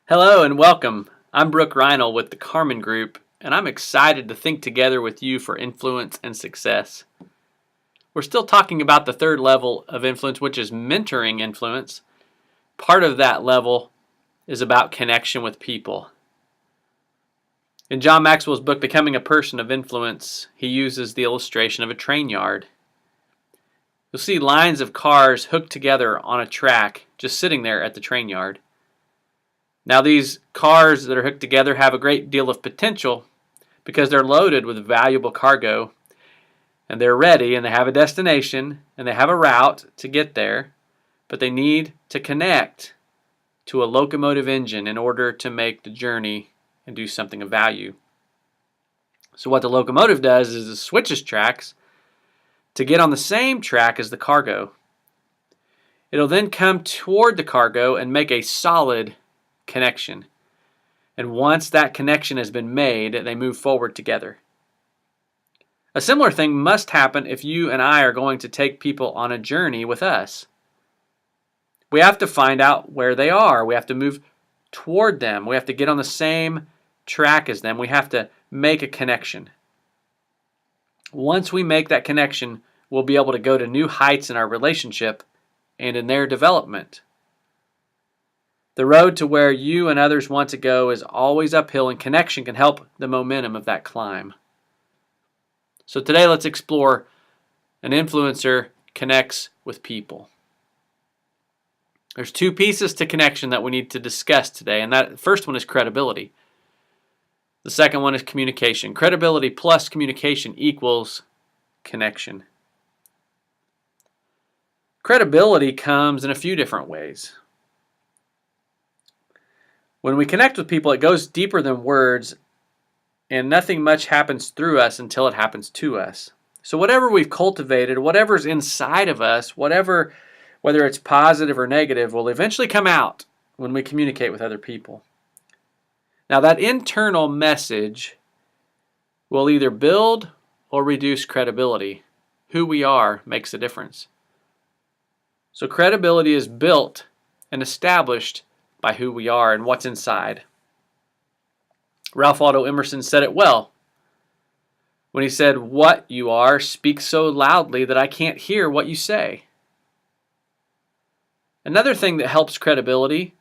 Hello and welcome. I'm Brooke Reinl with the Carmen Group, and I'm excited to think together with you for influence and success. We're still talking about the third level of influence, which is mentoring influence. Part of that level is about connection with people. In John Maxwell's book, Becoming a Person of Influence, he uses the illustration of a train yard. You'll see lines of cars hooked together on a track just sitting there at the train yard. Now, these cars that are hooked together have a great deal of potential because they're loaded with valuable cargo, and they're ready, and they have a destination, and they have a route to get there, but they need to connect to a locomotive engine in order to make the journey and do something of value. So what the locomotive does is it switches tracks to get on the same track as the cargo. It'll then come toward the cargo and make a solid connection. And once that connection has been made, they move forward together. A similar thing must happen if you and I are going to take people on a journey with us. We have to find out where they are. We have to move toward them. We have to get on the same track as them. We have to make a connection. Once we make that connection, we'll be able to go to new heights in our relationship and in their development. The road to where you and others want to go is always uphill, and connection can help the momentum of that climb. So today let's explore an influencer connects with people. There's two pieces to connection that we need to discuss today, and that first one is credibility. The second one is communication. Credibility plus communication equals connection. Credibility comes in a few different ways. When we connect with people, it goes deeper than words, and nothing much happens through us until it happens to us. So whatever we've cultivated, whatever's inside of us, whether it's positive or negative, will eventually come out when we communicate with other people. Now, that internal message will either build or reduce credibility. Who we are makes a difference. So credibility is built and established by who we are and what's inside. Ralph Waldo Emerson said it well when he said, "What you are speaks so loudly that I can't hear what you say." Another thing that helps credibility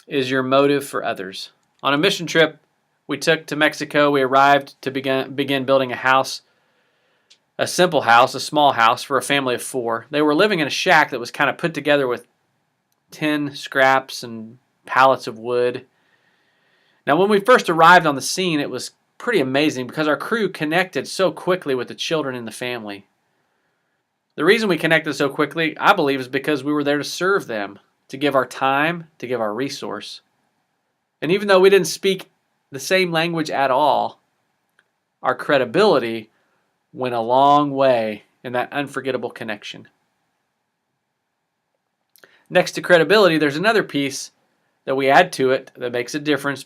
is your motive for others. On a mission trip we took to Mexico, we arrived to begin building a house, a simple house, a small house for a family of 4. They were living in a shack that was kind of put together with tin scraps and pallets of wood. Now, when we first arrived on the scene, it was pretty amazing because our crew connected so quickly with the children in the family. The reason we connected so quickly, I believe, is because we were there to serve them, to give our time, to give our resource. And even though we didn't speak the same language at all, our credibility went a long way in that unforgettable connection. Next to credibility, there's another piece that we add to it that makes a difference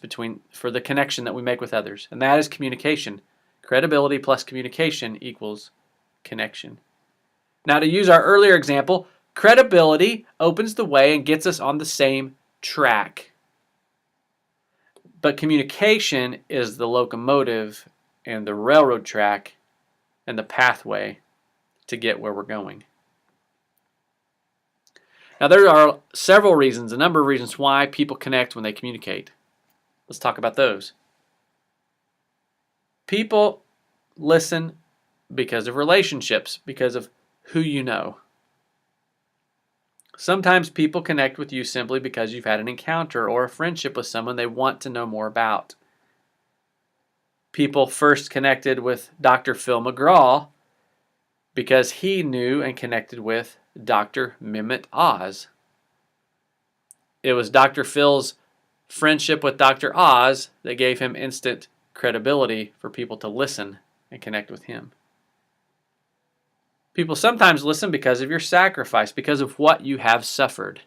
for the connection that we make with others, and that is communication. Credibility plus communication equals connection. Now, to use our earlier example, credibility opens the way and gets us on the same track. But communication is the locomotive and the railroad track and the pathway to get where we're going. Now, there are several reasons, a number of reasons why people connect when they communicate. Let's talk about those. People listen because of relationships, because of who you know. Sometimes people connect with you simply because you've had an encounter or a friendship with someone they want to know more about. People first connected with Dr. Phil McGraw because he knew and connected with Dr. Mehmet Oz. It was Dr. Phil's friendship with Dr. Oz that gave him instant credibility for people to listen and connect with him. People sometimes listen because of your sacrifice, because of what you have suffered.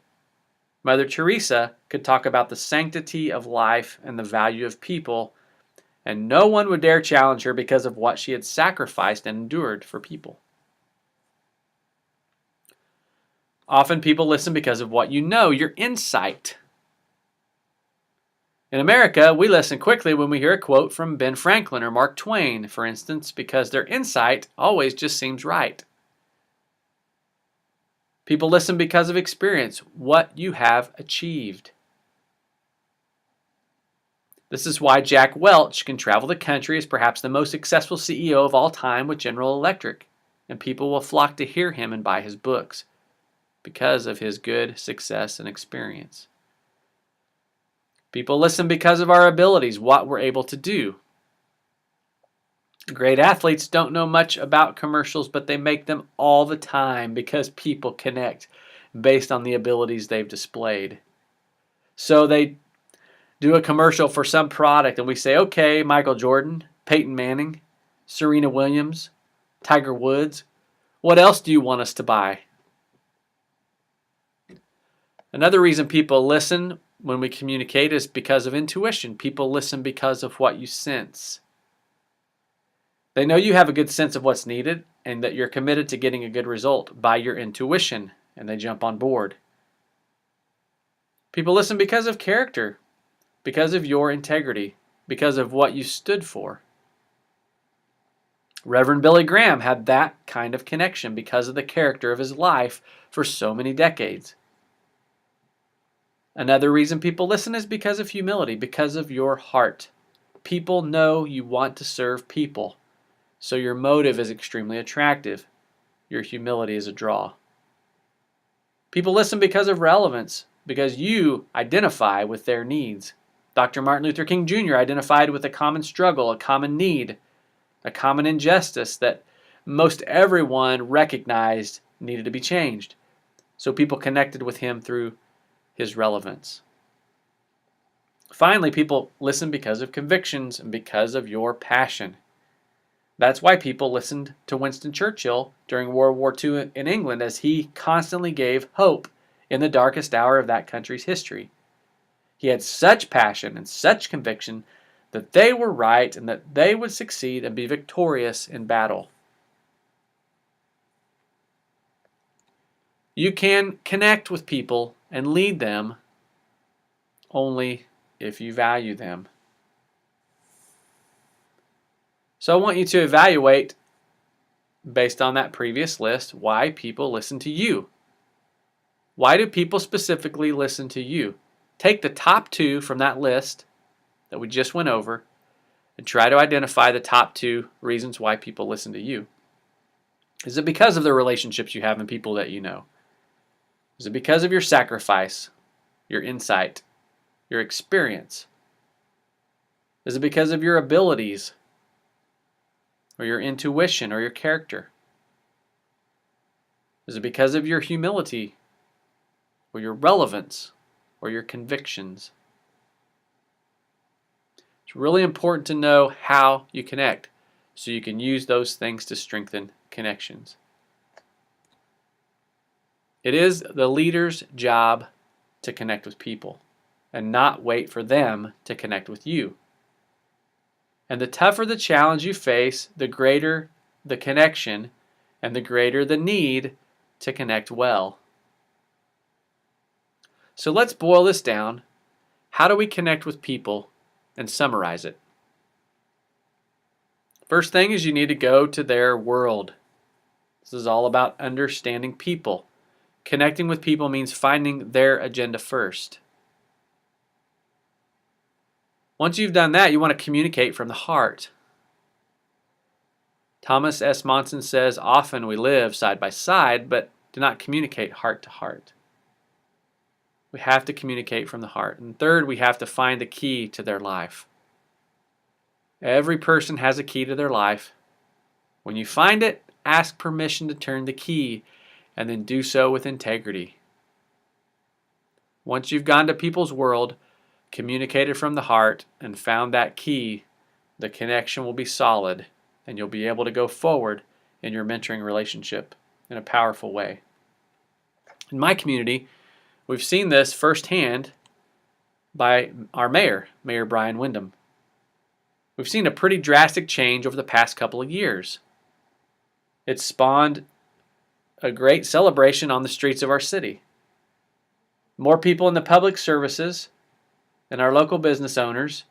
Mother Teresa could talk about the sanctity of life and the value of people, and no one would dare challenge her because of what she had sacrificed and endured for people. Often people listen because of what you know, your insight. In America, we listen quickly when we hear a quote from Ben Franklin or Mark Twain, for instance, because their insight always just seems right. People listen because of experience, what you have achieved. This is why Jack Welch can travel the country as perhaps the most successful CEO of all time with General Electric, and people will flock to hear him and buy his books because of his good success and experience. People listen because of our abilities, what we're able to do. Great athletes don't know much about commercials, but they make them all the time because people connect based on the abilities they've displayed. So they do a commercial for some product and we say, okay, Michael Jordan, Peyton Manning, Serena Williams, Tiger Woods, what else do you want us to buy? Another reason people listen when we communicate is because of intuition. People listen because of what you sense. They know you have a good sense of what's needed and that you're committed to getting a good result by your intuition, and they jump on board. People listen because of character, because of your integrity, because of what you stood for. Reverend Billy Graham had that kind of connection because of the character of his life for so many decades. Another reason people listen is because of humility, because of your heart. People know you want to serve people, so your motive is extremely attractive. Your humility is a draw. People listen because of relevance, because you identify with their needs. Dr. Martin Luther King Jr. identified with a common struggle, a common need, a common injustice that most everyone recognized needed to be changed. So people connected with him through his relevance. Finally, people listen because of convictions and because of your passion. That's why people listened to Winston Churchill during World War II in England, as he constantly gave hope in the darkest hour of that country's history. He had such passion and such conviction that they were right and that they would succeed and be victorious in battle. You can connect with people and lead them only if you value them. So I want you to evaluate, based on that previous list, why people listen to you. Why do people specifically listen to you? Take the top 2 from that list that we just went over and try to identify the top 2 reasons why people listen to you. Is it because of the relationships you have and people that you know? Is it because of your sacrifice, your insight, your experience? Is it because of your abilities or your intuition or your character? Is it because of your humility or your relevance or your convictions? It's really important to know how you connect so you can use those things to strengthen connections. It is the leader's job to connect with people and not wait for them to connect with you. And the tougher the challenge you face, the greater the connection and the greater the need to connect well. So let's boil this down. How do we connect with people and summarize it? First thing is you need to go to their world. This is all about understanding people. Connecting with people means finding their agenda first. Once you've done that, you want to communicate from the heart. Thomas S. Monson says, often we live side by side, but do not communicate heart to heart. We have to communicate from the heart. And third, we have to find the key to their life. Every person has a key to their life. When you find it, ask permission to turn the key, and then do so with integrity. Once you've gone to people's world, communicated from the heart, and found that key, the connection will be solid, and you'll be able to go forward in your mentoring relationship in a powerful way. In my community, we've seen this firsthand by our mayor, Mayor Brian Windham. We've seen a pretty drastic change over the past couple of years. It's spawned a great celebration on the streets of our city. More people in the public services and our local business owners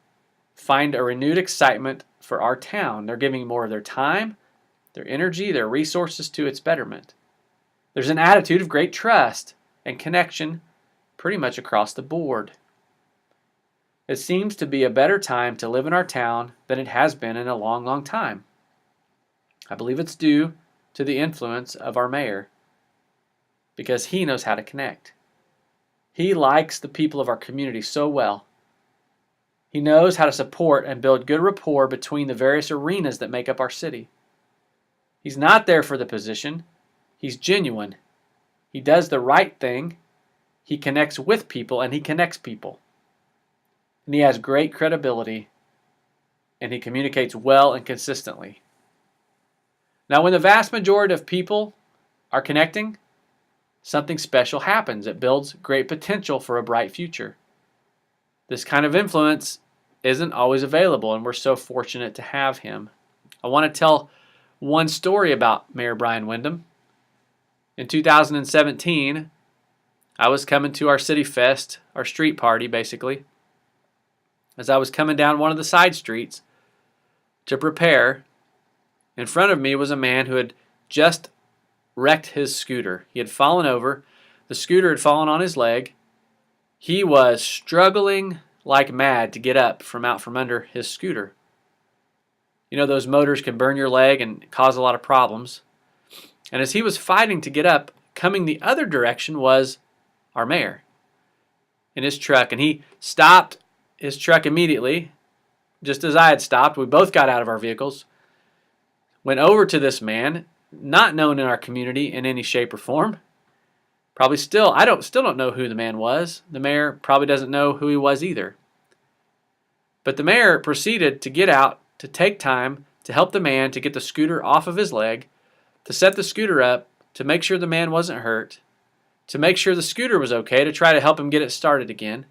find a renewed excitement for our town. They're giving more of their time, their energy, their resources to its betterment. There's an attitude of great trust and connection pretty much across the board. It seems to be a better time to live in our town than it has been in a long, long time. I believe it's due to the influence of our mayor because he knows how to connect. He likes the people of our community so well. He knows how to support and build good rapport between the various arenas that make up our city. He's not there for the position. He's genuine. He does the right thing. He connects with people and he connects people. And he has great credibility and he communicates well and consistently. Now, when the vast majority of people are connecting, something special happens. It builds great potential for a bright future. This kind of influence isn't always available, and we're so fortunate to have him. I want to tell one story about Mayor Brian Wyndham. In 2017, I was coming to our city fest, our street party basically. As I was coming down one of the side streets to prepare, in front of me was a man who had just wrecked his scooter. He had fallen over. The scooter had fallen on his leg. He was struggling like mad to get up from out from under his scooter. You know, those motors can burn your leg and cause a lot of problems. And as he was fighting to get up, coming the other direction was our mayor in his truck. And he stopped his truck immediately, just as I had stopped. We both got out of our vehicles, went over to this man, not known in our community in any shape or form. Probably still don't know who the man was. The mayor probably doesn't know who he was either. But the mayor proceeded to get out, to take time to help the man to get the scooter off of his leg, to set the scooter up, to make sure the man wasn't hurt, to make sure the scooter was okay, to try to help him get it started again.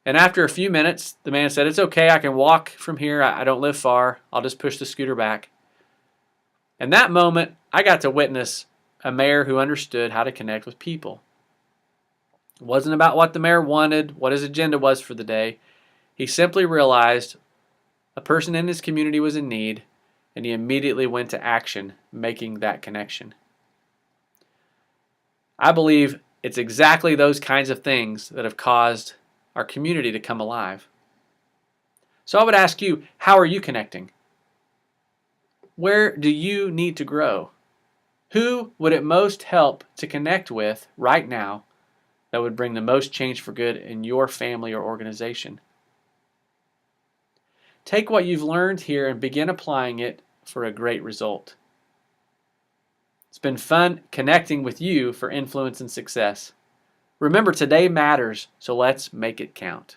And after a few minutes, the man said, "It's okay, I can walk from here. I don't live far. I'll just push the scooter back." And that moment, I got to witness a mayor who understood how to connect with people. It wasn't about what the mayor wanted, what his agenda was for the day. He simply realized a person in his community was in need, and he immediately went to action, making that connection. I believe it's exactly those kinds of things that have caused our community to come alive. So I would ask you, how are you connecting? Where do you need to grow? Who would it most help to connect with right now that would bring the most change for good in your family or organization? Take what you've learned here and begin applying it for a great result. It's been fun connecting with you for influence and success. Remember, today matters, so let's make it count.